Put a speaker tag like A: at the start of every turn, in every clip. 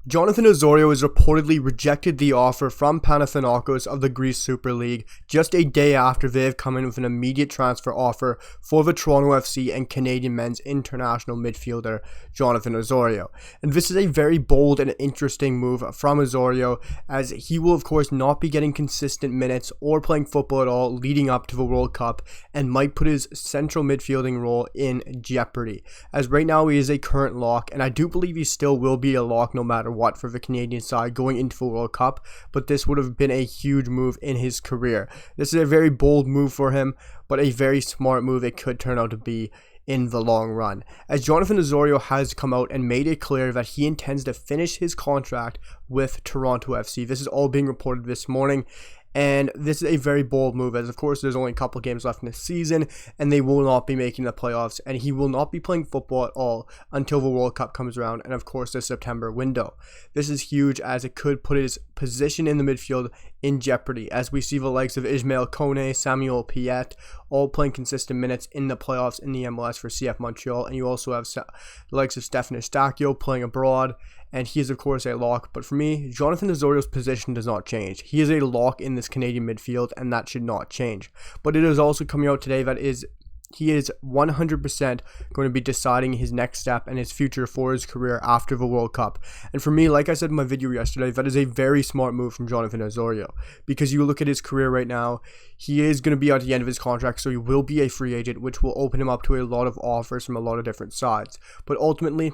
A: Jonathan Osorio has reportedly rejected the offer from Panathinaikos of the Greece Super League just a day after they have come in with an immediate transfer offer for the Toronto FC and Canadian men's international midfielder Jonathan Osorio. And this is a very bold and interesting move from Osorio, as he will of course not be getting consistent minutes or playing football at all leading up to the World Cup, and might put his central midfielding role in jeopardy, as right now he is a current lock, and I do believe he still will be a lock no matter what for the Canadian side going into the World Cup, but this would have been a huge move in his career. This is a very bold move for him, but a very smart move it could turn out to be in the long run, as Jonathan Osorio has come out and made it clear that he intends to finish his contract with Toronto FC. This is all being reported this morning, and this is a very bold move, as of course there's only a couple games left in the season and they will not be making the playoffs, and he will not be playing football at all until the World Cup comes around and of course the September window. This is huge, as it could put his position in the midfield in jeopardy, as we see the likes of Ismail Kone, Samuel Piet all playing consistent minutes in the playoffs in the MLS for CF Montreal, and you also have the likes of Stefan Eustáquio playing abroad, and he is of course a lock. But for me, Jonathan Osorio's position does not change. He is a lock in this Canadian midfield, and that should not change. But it is also coming out today that he is 100% going to be deciding his next step and his future for his career after the World Cup. And for me, like I said in my video yesterday, that is a very smart move from Jonathan Osorio, because you look at his career right now, he is going to be at the end of his contract, so he will be a free agent, which will open him up to a lot of offers from a lot of different sides. But ultimately,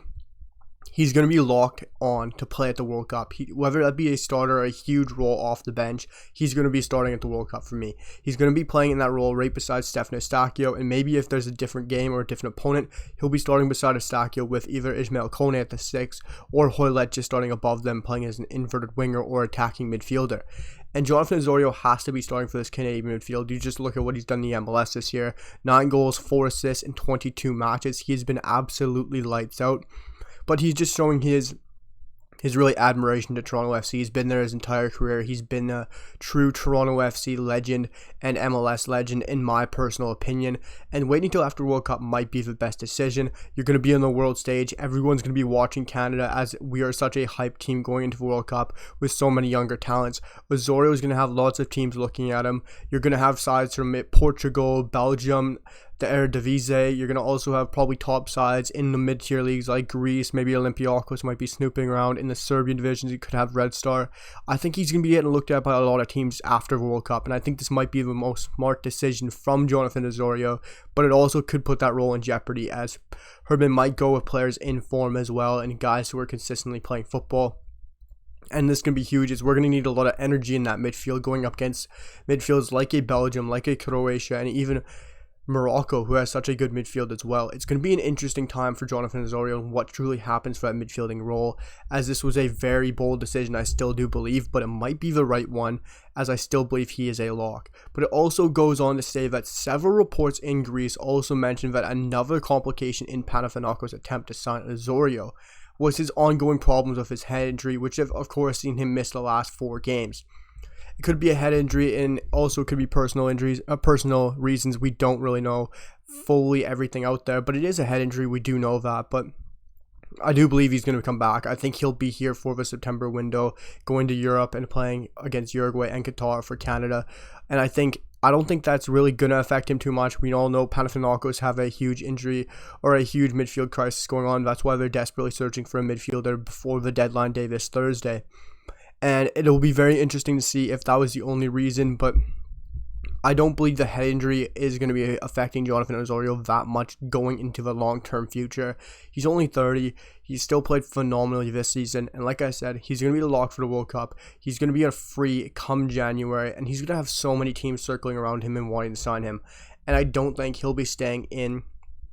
A: he's going to be locked on to play at the World Cup. Whether that be a starter or a huge role off the bench, he's going to be starting at the World Cup for me. He's going to be playing in that role right beside Stefan Eustáquio, and maybe if there's a different game or a different opponent, he'll be starting beside Eustáquio with either Ismail Kone at the 6 or Hoylett just starting above them, playing as an inverted winger or attacking midfielder. And Jonathan Osorio has to be starting for this Canadian midfield. You just look at what he's done in the MLS this year. 9 goals, 4 assists in 22 matches. He has been absolutely lights out. But he's just showing his really admiration to Toronto FC. He's been there his entire career. He's been a true Toronto FC legend and MLS legend, in my personal opinion. And waiting until after World Cup might be the best decision. You're going to be on the world stage. Everyone's going to be watching Canada, as we are such a hype team going into the World Cup with so many younger talents. Osorio is going to have lots of teams looking at him. You're going to have sides from Portugal, Belgium, the Eredivisie. You're going to also have probably top sides in the mid-tier leagues like Greece. Maybe Olympiacos might be snooping around. In the Serbian divisions, you could have Red Star. I think he's going to be getting looked at by a lot of teams after the World Cup, and I think this might be the most smart decision from Jonathan Osorio, but it also could put that role in jeopardy, as Herman might go with players in form as well and guys who are consistently playing football. And this can be huge, as we're going to need a lot of energy in that midfield going up against midfields like a Belgium, like a Croatia, and even Morocco, who has such a good midfield as well. It's going to be an interesting time for Jonathan Osorio and what truly happens for that midfielding role, as this was a very bold decision, I still do believe, but it might be the right one, as I still believe he is a lock. But it also goes on to say that several reports in Greece also mention that another complication in Panathinaikos' attempt to sign Osorio was his ongoing problems with his head injury, which have of course seen him miss the last 4 games. It could be a head injury, and also could be personal injuries, personal reasons. We don't really know fully everything out there, but it is a head injury. We do know that, but I do believe he's going to come back. I think he'll be here for the September window, going to Europe and playing against Uruguay and Qatar for Canada. And I don't think that's really going to affect him too much. We all know Panathinaikos have a huge injury or a huge midfield crisis going on. That's why they're desperately searching for a midfielder before the deadline day this Thursday. And it'll be very interesting to see if that was the only reason, but I don't believe the head injury is going to be affecting Jonathan Osorio that much going into the long-term future. He's only 30. He's still played phenomenally this season, and like I said, he's going to be the lock for the World Cup. He's going to be a free come January, and he's going to have so many teams circling around him and wanting to sign him. And I don't think he'll be staying in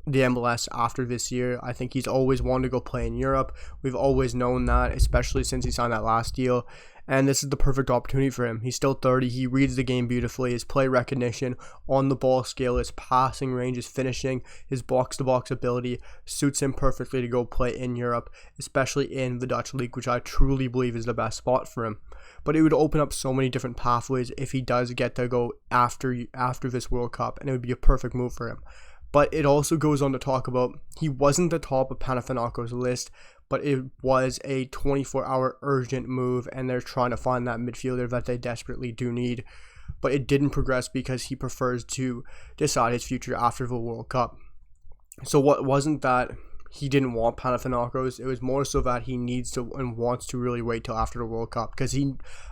A: the MLS after this year. I think he's always wanted to go play in Europe. We've always known that, especially since he signed that last deal. And this is the perfect opportunity for him. He's still 30. He reads the game beautifully. His play recognition, on the ball skill, his passing range, his finishing, his box-to-box ability suits him perfectly to go play in Europe, especially in the Dutch league, which I truly believe is the best spot for him. But it would open up so many different pathways if he does get to go after this World Cup, and it would be a perfect move for him. But it also goes on to talk about he wasn't the top of Panathinaikos' list, but it was a 24-hour urgent move, and they're trying to find that midfielder that they desperately do need. But it didn't progress because he prefers to decide his future after the World Cup. So what wasn't that he didn't want Panathinaikos, it was more so that he needs to and wants to really wait till after the World Cup, because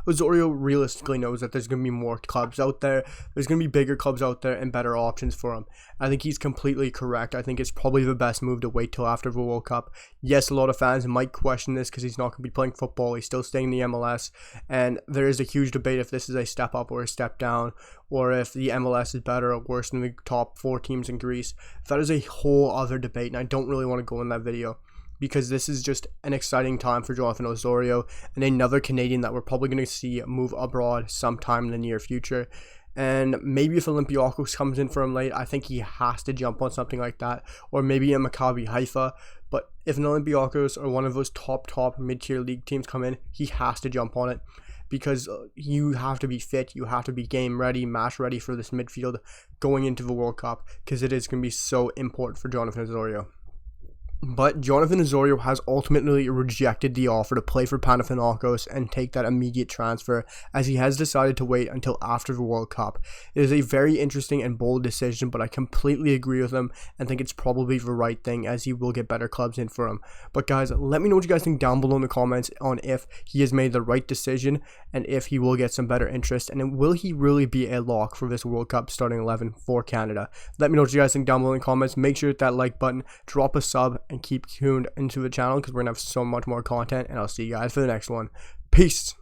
A: Osorio realistically knows that there's going to be more clubs out there. There's going to be bigger clubs out there and better options for him. I think he's completely correct. I think it's probably the best move to wait till after the World Cup. Yes, a lot of fans might question this because he's not going to be playing football. He's still staying in the MLS, and there is a huge debate if this is a step up or a step down, or if the MLS is better or worse than the top 4 teams in Greece. That is a whole other debate, and I don't really want to go in that video, because this is just an exciting time for Jonathan Osorio and another Canadian that we're probably going to see move abroad sometime in the near future. And maybe if Olympiacos comes in for him late, I think he has to jump on something like that, or maybe a Maccabi Haifa. But if an Olympiacos or one of those top mid-tier league teams come in, he has to jump on it, because you have to be fit, you have to be game ready, match ready for this midfield going into the World Cup, because it is going to be so important for Jonathan Osorio. But Jonathan Osorio has ultimately rejected the offer to play for Panathinaikos and take that immediate transfer, as he has decided to wait until after the World Cup. It is a very interesting and bold decision, but I completely agree with him and think it's probably the right thing, as he will get better clubs in for him. But guys, let me know what you guys think down below in the comments on if he has made the right decision and if he will get some better interest, and will he really be a lock for this World Cup starting 11 for Canada. Let me know what you guys think down below in the comments. Make sure to hit that like button, drop a sub, and keep tuned into the channel, because we're gonna have so much more content, and I'll see you guys for the next one. Peace.